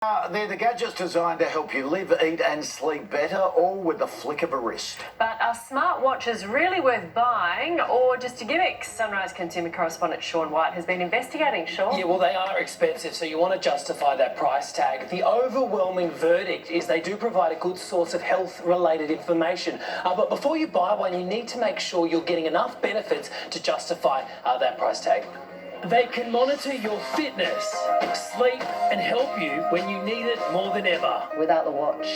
They're the gadgets designed to help you live, eat and sleep better, all with the flick of a wrist. But are smartwatches really worth buying or just a gimmick? Sunrise consumer correspondent Sean White has been investigating, Sean. Yeah, well, they are expensive, so you want to justify that price tag. The overwhelming verdict is they do provide a good source of health-related information. But before you buy one, you need to make sure you're getting enough benefits to justify that price tag. They can monitor your fitness, sleep and help you when you need it more than ever. Without the watch,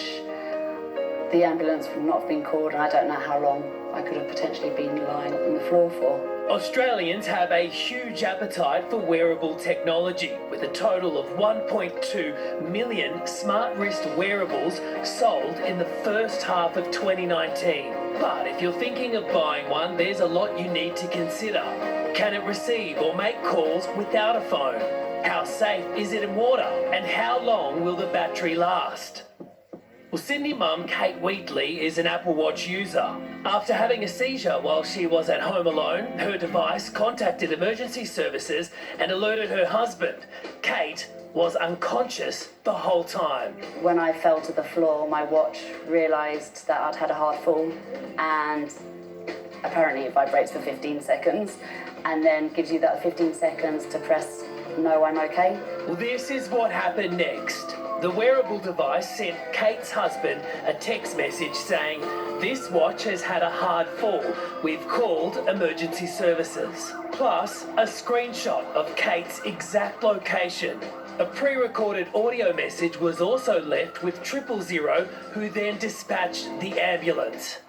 the ambulance would not have been called, and I don't know how long I could have potentially been lying on the floor for. Australians have a huge appetite for wearable technology, with a total of 1.2 million smart wrist wearables sold in the first half of 2019. But if you're thinking of buying one, there's a lot you need to consider. Can it receive or make calls without a phone? How safe is it in water? And how long will the battery last? Well, Sydney mum Kate Wheatley is an Apple Watch user. After having a seizure while she was at home alone, her device contacted emergency services and alerted her husband. Kate was unconscious the whole time. When I fell to the floor, my watch realised that I'd had a hard fall, and apparently it vibrates for 15 seconds and then gives you that 15 seconds to press no, I'm okay. Well, this is what happened next. The wearable device sent Kate's husband a text message saying, "This watch has had a hard fall. We've called emergency services." Plus, a screenshot of Kate's exact location. A pre-recorded audio message was also left with 000, who then dispatched the ambulance.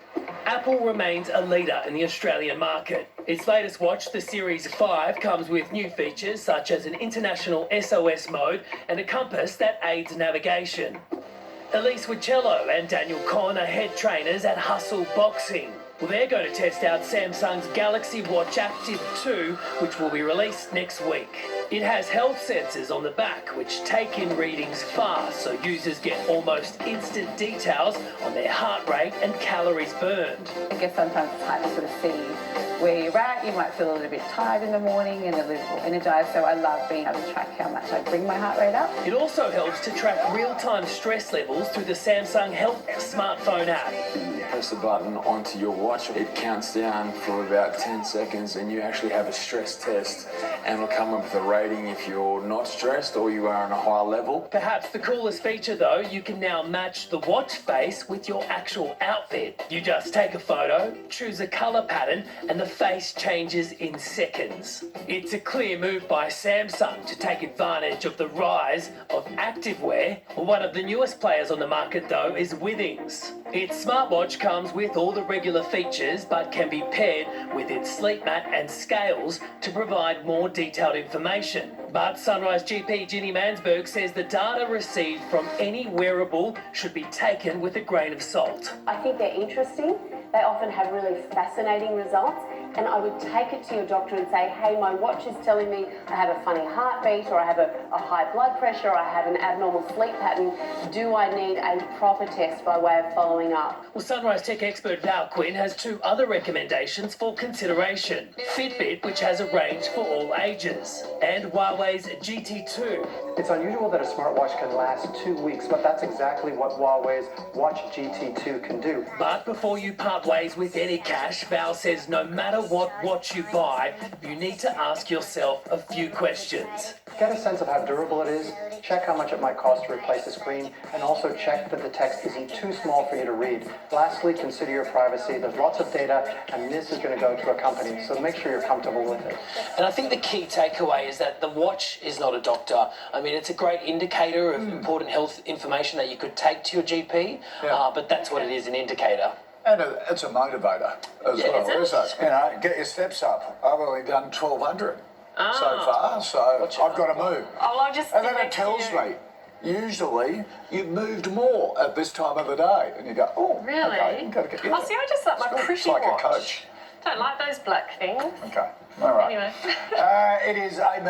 Apple remains a leader in the Australian market. Its latest watch, the Series 5, comes with new features such as an international SOS mode and a compass that aids navigation. Elise Wicello and Daniel Conn are head trainers at Hustle Boxing. Well, they're going to test out Samsung's Galaxy Watch Active 2, which will be released next week. It has health sensors on the back, which take in readings fast, so users get almost instant details on their heart rate and calories burned. I guess sometimes it's hard to sort of see where you're at. You might feel a little bit tired in the morning and a little energized, so I love being able to track how much I bring my heart rate up. It also helps to track real-time stress levels through the Samsung Health smartphone app. Press the button onto your watch, it counts down for about 10 seconds and you actually have a stress test, and it'll come up with a rating if you're not stressed or you are on a high level. Perhaps the coolest feature though, you can now match the watch face with your actual outfit. You just take a photo, choose a colour pattern and the face changes in seconds. It's a clear move by Samsung to take advantage of the rise of activewear. One of the newest players on the market though is Withings. Its smartwatch comes with all the regular features but can be paired with its sleep mat and scales to provide more detailed information. But Sunrise GP Ginny Mansberg says the data received from any wearable should be taken with a grain of salt. I think they're interesting. They often have really fascinating results, and I would take it to your doctor and say, hey, my watch is telling me I have a funny heartbeat, or I have a high blood pressure, or I have an abnormal sleep pattern. Do I need a proper test by way of following up? Well, Sunrise tech expert Val Quinn has two other recommendations for consideration. Fitbit, which has a range for all ages, and Huawei's GT2. It's unusual that a smartwatch can last 2 weeks, but that's exactly what Huawei's Watch GT2 can do. But before you part ways with any cash, Val says no matter what watch you buy, you need to ask yourself a few questions. Get a sense of how durable it is, check how much it might cost to replace the screen, and also check that the text isn't too small for you to read. Lastly, consider your privacy. There's lots of data, and this is going to go to a company, so make sure you're comfortable with it. And I think the key takeaway is that the watch is not a doctor. I mean, it's a great indicator of important health information that you could take to your GP, but that's what it is, an indicator. And it's a motivator as well, is it? You know, get your steps up. I've only done 1,200 so far, so I've got to move. Oh, I'll just And then it tells me, usually you've moved more at this time of the day. And you go, oh, really? okay, you've got to get Oh, see, I just like my pretty It's like watch. a coach. Don't like those black things. Okay, all right. Anyway. It is a